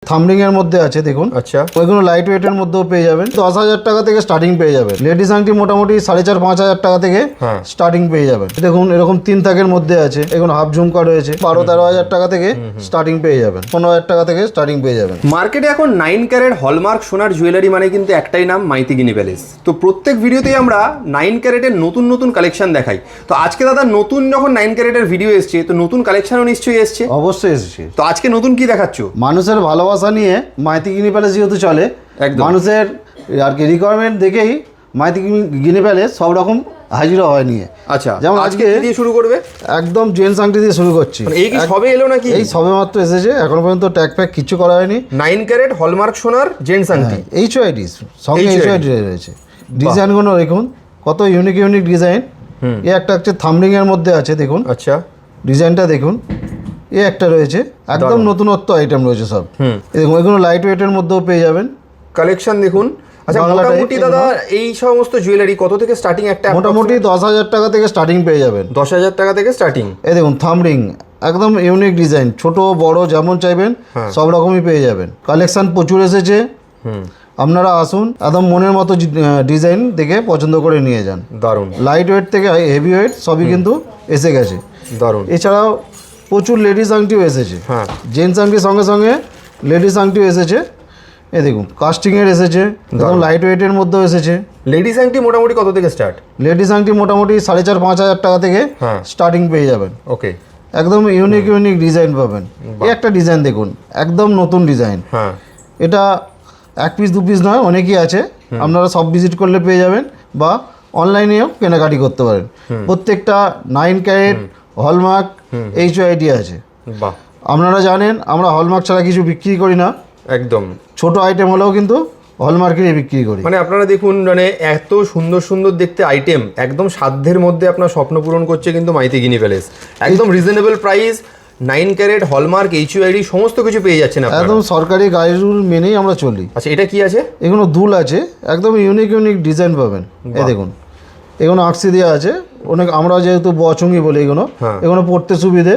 থামরিং এর মধ্যে আছে দেখুন। আচ্ছা, ওইগুলো লাইট ওয়েটের মধ্যেও পেয়ে যাবেন। 10,000 টাকা থেকে স্টার্টিং পেয়ে যাবেন। লেডিস আংটি মোটামুটি 4,500-5,000 টাকা থেকে স্টার্টিং পেয়ে যাবেন। দেখুন এরকম 3 থাকের মধ্যে আছে। এগুলো হাফ ঝুমকা রয়েছে 12-13,000 টাকা থেকে স্টার্টিং পেয়ে যাবেন। 15,000 টাকা থেকে স্টার্টিং পেয়ে যাবেন। মার্কেটে এখন 9 ক্যারেট হলমার্ক সোনার জুয়েলারি মানে কিন্তু একটাই নাম, মাইতিগিনি প্যালেস। তো প্রত্যেক ভিডিওতেই আমরা 9 ক্যারেটের নতুন নতুন কালেকশন দেখাই। তো আজকে দাদা নতুন যখন 9 ক্যারেটের ভিডিও এসছে, তো নতুন কালেকশনও নিশ্চয়ই এসছে। অবশ্যই এসেছে। তো আজকে নতুন কি দেখাচ্ছ? মানুষের ভালোবাসা নিয়ে মাইতিগিনি প্যালেস যেহেতু চলে, একদম। মানুষের আর কি রিকোয়ারমেন্ট দেখেই মাইতিগিনি প্যালেস সব রকম হাজিরা হয় নিয়ে। আচ্ছা, যেমন আজকে আজকে কি দিয়ে শুরু করবে? একদম জেন্টস আংটি দিয়ে শুরু করছি। মানে এই কি সবে এলো নাকি? এই সবে মাত্র এসেছে, এখন পর্যন্ত ট্যাগ প্যাক কিছু করা হয়নি। 9 ক্যারেট হলমার্ক সোনার জেন্টস আংটি, HYD সঙ্গে HYD HYD রয়েছে। ডিজাইনগুলো দেখুন কত ইউনিক ইউনিক ডিজাইন। এ একটা হচ্ছে থামরিং এর মধ্যে আছে দেখুন। আচ্ছা, ডিজাইনটা দেখুন। এ একটা রয়েছে, একদম নতুনত্ব আইটেম রয়েছে সব। এই দেখুন এগুলো লাইট ওয়েটের মধ্যেও পেয়ে যাবেন। কালেকশন দেখুন। আচ্ছা, বাংলা মোটামুটি type দাদা এই সমস্ত জুয়েলারি কত থেকে স্টার্টিং? একটা মোটামুটি 10,000 টাকা থেকে স্টার্টিং পেয়ে যাবেন। 10,000 টাকা থেকে স্টার্টিং। এই দেখুন থামরিং একদম ইউনিক ডিজাইন, ছোট বড় যেমন চাইবেন সব রকমই পেয়ে যাবেন। কালেকশন প্রচুর এসেছে। আপনারা আসুন, একদম মনের মতো ডিজাইন দেখে পছন্দ করে নিয়ে যান। দারুণ। লাইট ওয়েট থেকে হেভি ওয়েট সবই কিন্তু এসে গেছে। দারুণ। এছাড়াও প্রচুর লেডিস আংটিও এসেছে। হ্যাঁ, জেন্টস আংটির সঙ্গে সঙ্গে লেডিস আংটিও এসেছে। এই দেখুন কাস্টিংয়ের এসেছে, একদম লাইট ওয়েটের মধ্যেও এসেছে। লেডিস আংটি মোটামুটি কত থেকে স্টার্ট? লেডিস আংটি মোটামুটি 4,500-5,000 টাকা থেকে স্টার্টিং পেয়ে যাবেন। ওকে। একদম ইউনিক ইউনিক ডিজাইন পাবেন। এই একটা ডিজাইন দেখুন, একদম নতুন ডিজাইন। হ্যাঁ, এটা 1 পিস 2 পিস নয়, অনেকই আছে। আপনারা সব ভিজিট করলে পেয়ে যাবেন, বা অনলাইনেও কেনাকাটি করতে পারেন। প্রত্যেকটা 9 ক্যারেট হলমার্ক HYD আছে। বাহ, আপনারা জানেন আমরা হলমার্ক ছাড়া কিছু বিক্রি করি না। একদম। ছোট আইটেম হলেও কিন্তু হলমার্কেরই বিক্রি করি। মানে আপনারা দেখুন, মানে এত সুন্দর সুন্দর দেখতে আইটেম, একদম সাধ্যের মধ্যে আপনার স্বপ্ন পূরণ করছে কিন্তু মাইতিগিনি প্যালেস। একদম reasonable price, 9 carat hallmark HYD সমস্ত কিছু পেয়ে যাচ্ছেন আপনারা। একদম সরকারি গাইড রুল মেনেই আমরা চলি। আচ্ছা, এটা কি আছে? এগুলো দুল আছে, একদম ইউনিক ইউনিক ডিজাইন পাবেন। এই দেখুন এগুলো আকসি দেওয়া আছে অনেক। আমরা যেহেতু বচঙ্গি বলি এগুলো, এগুলো পড়তে সুবিধে,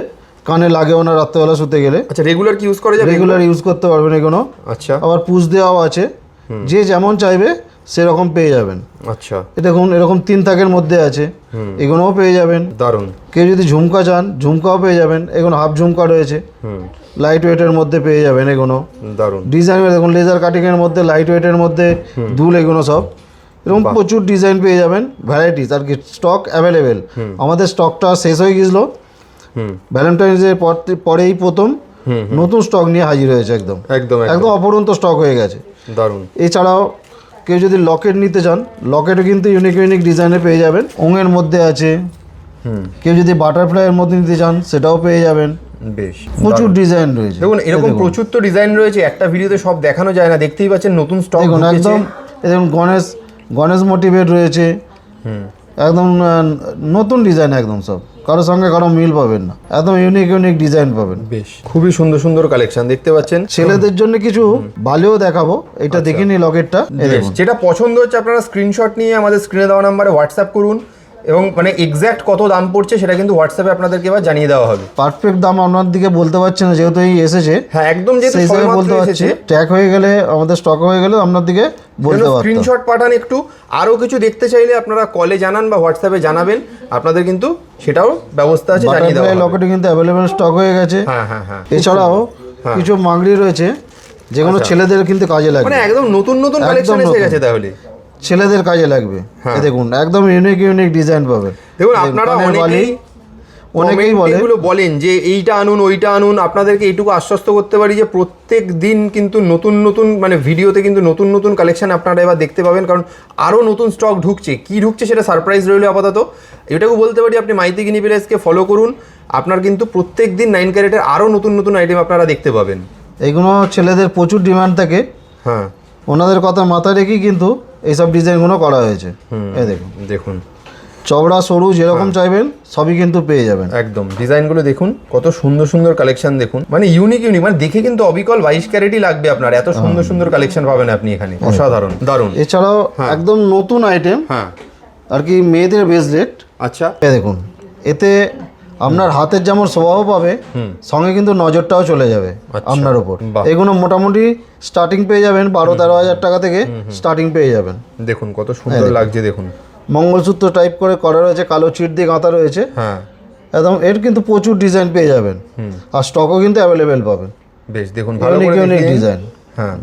কানে লাগেও না রাত্রেবেলা শুতে গেলে। আচ্ছা, রেগুলার কি ইউজ করা যাবে? রেগুলার ইউজ করতে পারবেন এগুলো। আচ্ছা, আবার পুশ দেওয়াও আছে, যে যেমন চাইবে সেরকম পেয়ে যাবেন। আচ্ছা, দেখুন এরকম 3 থাকের মধ্যে আছে, এগুলোও পেয়ে যাবেন। দারুণ। কেউ যদি ঝুমকা চান ঝুমকাও পেয়ে যাবেন। এগুলো হাফ ঝুমকা রয়েছে, লাইট ওয়েটের মধ্যে পেয়ে যাবেন। এগুলো দারুণ ডিজাইন দেখুন, লেজার কাটিংয়ের মধ্যে, লাইট ওয়েটের মধ্যে দুল, এগুলো সব এরকম প্রচুর ডিজাইন পেয়ে যাবেন। ভ্যারাইটিস আর কি, স্টক অ্যাভেলেবেল। আমাদের স্টকটা শেষ হয়ে গেছিলো ভ্যালেন্টাইন্সের পরেই প্রথম নতুন স্টক নিয়ে হাজির হয়েছে। একদম একদম একদম অপরন্ত স্টক হয়ে গেছে। দারুণ। এছাড়াও কেউ যদি লকেট নিতে চান, লকেটও কিন্তু ইউনিক ইউনিক ডিজাইনে পেয়ে যাবেন। ওঙের মধ্যে আছে। কেউ যদি বাটারফ্লাইয়ের মধ্যে নিতে চান সেটাও পেয়ে যাবেন। বেশ, প্রচুর ডিজাইন রয়েছে। দেখুন এরকম প্রচুর তো ডিজাইন রয়েছে, একটা ভিডিওতে সব দেখানো যায় না। দেখতেই পাচ্ছেন নতুন স্টক দেখুন একদম। দেখুন গণেশ মোটিভের রয়েছে, একদম নতুন ডিজাইন, একদম সব কারোর সঙ্গে কারো মিল পাবেন না, একদম ইউনিক ইউনিক ডিজাইন পাবেন। বেশ, খুবই সুন্দর সুন্দর কালেকশন দেখতে পাচ্ছেন। ছেলেদের জন্য কিছু ভালোও দেখাবো, এটা দেখে নি লকেটটা। যেটা পছন্দ হচ্ছে আপনারা স্ক্রিনশট নিয়ে আমাদের স্ক্রিনে দেওয়া নাম্বারে হোয়াটসঅ্যাপ করুন, এবং মানে এক্স্যাক্ট কত দাম পড়ছে সেটা কিন্তু হোয়াটসঅ্যাপে আপনাদেরকে এবার জানিয়ে দেওয়া হবে। পারফেক্ট দাম আপনার দিকে বলতে পারছি না, যেহেতু এই এসেছে। হ্যাঁ, একদম যেহেতু সেই হিসাবে সবেমাত্র বলতে পারছি। এসেছে, ট্যাগ হয়ে গেলে, আমাদের স্টক হয়ে গেলে আপনার দিকে বলতে পারতাম। স্ক্রিনশট পাঠান একটু। আরও কিছু দেখতে চাইলে আপনারা কলে জানান বা হোয়াটসঅ্যাপে জানাবেন, আপনাদের কিন্তু সেটাও ব্যবস্থা আছে, জানিয়ে দেওয়া হবে। লকেটে কিন্তু অ্যাভেলেবেল স্টক হয়ে গেছে। হ্যাঁ হ্যাঁ হ্যাঁ। এছাড়াও কিছু মাংড়ি রয়েছে যেগুলো ছেলেদের কিন্তু কাজে লাগবে। মানে একদম নতুন নতুন কালেকশন এসে গেছে, তাহলে ছেলেদের কাজে লাগবে। এই দেখুন একদম ইউনিক ইউনিক ডিজাইন পাবেন। দেখুন আপনারা অনেকেই বলেন যে এইটা আনুন ওইটা আনুন। আপনাদেরকে এইটুকু আশ্বস্ত করতে পারি যে প্রত্যেক দিন কিন্তু নতুন নতুন মানে ভিডিওতে কিন্তু নতুন নতুন কালেকশন আপনারা এবার দেখতে পাবেন, কারণ আরও নতুন স্টক ঢুকছে। কি ঢুকছে সেটা সারপ্রাইজ রইল আপাতত। এটাও বলতে পারি আপনি মাইতিগিনি প্যালেসকে ফলো করুন, আপনার কিন্তু প্রত্যেক দিন 9 ক্যারেটের আরও নতুন নতুন আইটেম আপনারা দেখতে পাবেন। এইগুলো ছেলেদের প্রচুর ডিমান্ড থাকে। হ্যাঁ, ওনাদের কথা মাথায় রেখেই কিন্তু এইসব ডিজাইনগুলো করা হয়েছে। এই দেখুন, দেখুন চওড়া সরু যেরকম চাইবেন সবই কিন্তু পেয়ে যাবেন। একদম ডিজাইনগুলো দেখুন, কত সুন্দর সুন্দর কালেকশন দেখুন, মানে ইউনিক ইউনিক, মানে দেখে কিন্তু অবিকল 22 ক্যারেটই লাগবে আপনার, এত সুন্দর সুন্দর কালেকশন পাবেন আপনি এখানে। অসাধারণ, দারুণ। এছাড়াও একদম নতুন আইটেম হ্যাঁ আর কি, মেয়েদের ব্রেসলেট। আচ্ছা, দেখুন এতে আপনার হাতের যেমন স্বভাব পাবে সঙ্গে কিন্তু নজরটাও চলে যাবে আপনার উপর। বাহ। এগুলো মোটামুটি স্টার্টিং পেয়ে যাবেন 12-13 হাজার টাকা থেকে স্টার্টিং পেয়ে যাবেন। দেখুন কত সুন্দর লাগছে দেখুন। মঙ্গলসূত্র টাইপ করে করা রয়েছে, কালো চিট দিয়ে গাঁথা রয়েছে। হ্যাঁ একদম এর কিন্তু প্রচুর ডিজাইন পেয়ে যাবেন, আর স্টকও কিন্তু অ্যাভেলেবেল পাবেন। বেশ দেখুন ভালো করে ইউনিক দেখিয়ে। ডিজাইন, হ্যাঁ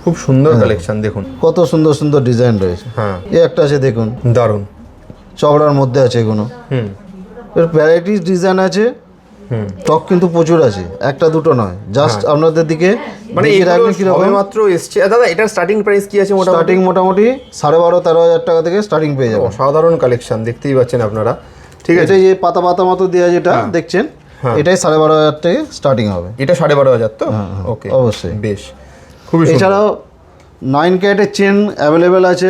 খুব সুন্দর কালেকশন দেখুন। কত সুন্দর সুন্দর ডিজাইন রয়েছে। হ্যাঁ এই একটা আছে দেখুন, দারুণ। চওড়ার মধ্যে আছে এগুলো। হুম এর ভ্যারাইটিস ডিজাইন আছে, স্টক কিন্তু প্রচুর আছে, একটা দুটো নয়। জাস্ট আপনাদের দিকে মানে দেখিয়ে রাখবেন কিরকম। মাত্র এসছে দাদা। এটার স্টার্টিং প্রাইস কি আছে মোটামুটি? স্টার্টিং মোটামুটি 12.5-13 হাজার টাকা থেকে স্টার্টিং পেয়ে যাবেন। অসাধারণ কালেকশন দেখতেই পাচ্ছেন আপনারা। ঠিক আছে, এটা যে পাতা পাতা মতো দেওয়া যেটা দেখছেন, এটাই 12.5 থেকে স্টার্টিং হবে। এটা 12.5 তো? ওকে অবশ্যই। বেশ খুবই সুন্দর। এছাড়াও 9 ক্যারেটের চেন অ্যাভেলেবেল আছে।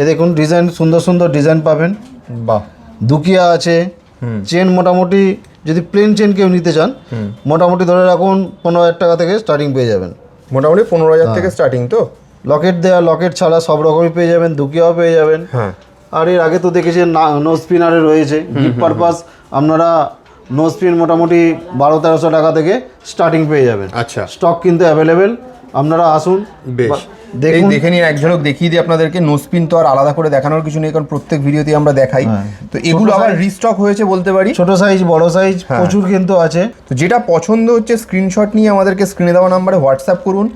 এই দেখুন ডিজাইন, সুন্দর সুন্দর ডিজাইন পাবেন। বাহ। দুকিয়া আছে। চেন মোটামুটি যদি প্লেন চেন কেউ নিতে চান, মোটামুটি ধরে রাখুন 15,000 টাকা থেকে স্টার্টিং পেয়ে যাবেন। মোটামুটি 15,000 থেকে স্টার্টিং তো? লকেট দেওয়া, লকেট ছাড়া সব রকমই পেয়ে যাবেন, দুকিয়াও পেয়ে যাবেন। হ্যাঁ। আর এর আগে তো দেখেছেন নো স্পিনারে রয়েছে গিফট পারপাস। আপনারা নো স্পিন মোটামুটি 1200-1300 টাকা থেকে স্টার্টিং পেয়ে যাবেন। আচ্ছা স্টক কিন্তু অ্যাভেলেবেল, আপনারা আসুন। বেশ এই দেখে নিন, এক ঝলক দেখিয়ে দিই আপনাদেরকে। নো স্পিন তো আর আলাদা করে দেখানোর কিছু নেই, কারণ প্রত্যেক ভিডিওতেই আমরা দেখাই। তো এগুলো আবার রিস্টক হয়েছে বলতে পারি। ছোট সাইজ, বড় সাইজ প্রচুর কিন্তু আছে। তো যেটা পছন্দ হচ্ছে স্ক্রিনশট নিয়ে আমাদেরকে স্ক্রিনে দেওয়া নাম্বারে হোয়াটসঅ্যাপ করুন।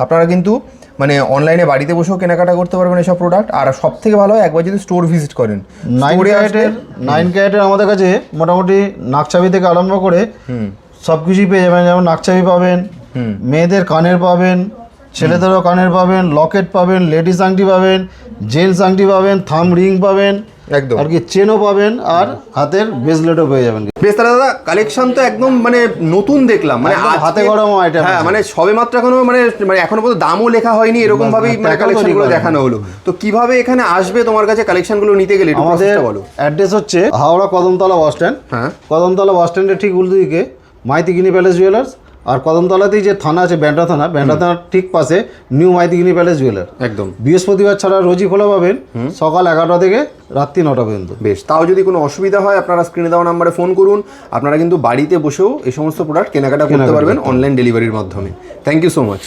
আপনারা কিন্তু মানে অনলাইনে বাড়িতে বসেও কেনাকাটা করতে পারবেন এসব প্রোডাক্ট। আর সব থেকে ভালো হয় একবার যদি স্টোর ভিজিট করেন। 9 ক্যারেটের আমাদের কাছে মোটামুটি নাকছাবি থেকে আরম্ভ করে সব কিছুই পেয়ে যাবেন। যেমন নাকছাবি পাবেন, মেয়েদের কানের পাবেন, ছেলেদেরও কানের পাবেন, লকেট পাবেন, লেডিস আংটি পাবেন, জেন্টস আংটি পাবেন, থাম রিং পাবেন, একদম আর কি চেনও পাবেন, আর হাতের ব্রেসলেটও পেয়ে যাবেন। বেশ তাহলে দাদা কালেকশন তো একদম মানে নতুন দেখলাম, মানে একদম হাতে গরম আইটেম। হ্যাঁ মানে সবে মাত্র এখনো মানে এখনো পর্যন্ত দামও লেখা হয়নি, এরকম ভাবেই মানে কালেকশনগুলো দেখানো হলো। তো কিভাবে এখানে আসবে তোমার কাছে কালেকশনগুলো নিতে গেলে একটু আমাদের প্রসেসটা বলো। অ্যাড্রেস হচ্ছে হাওড়া কদমতলা বাস স্ট্যান্ড। হ্যাঁ, কদমতলা বাস স্ট্যান্ডের ঠিক উল্টো দিকে মাইতিগিনি প্যালেস জুয়েলার্স। আর কদমতলাতেই যে থানা আছে ব্যান্ডা থানা, ব্যান্ডা থানার ঠিক পাশে নিউ মাইতিগিনি প্যালেস জুয়েলার। একদম বৃহস্পতিবার ছাড়া রোজই খোলা পাবেন, সকাল 11টা থেকে রাত্রি 9টা পর্যন্ত। বেশ, তাও যদি কোনো অসুবিধা হয় আপনারা স্ক্রিনে দেওয়া নাম্বারে ফোন করুন। আপনারা কিন্তু বাড়িতে বসেও এই সমস্ত প্রোডাক্ট কেনাকাটা করতে পারবেন অনলাইন ডেলিভারির মাধ্যমে। Thank you so much.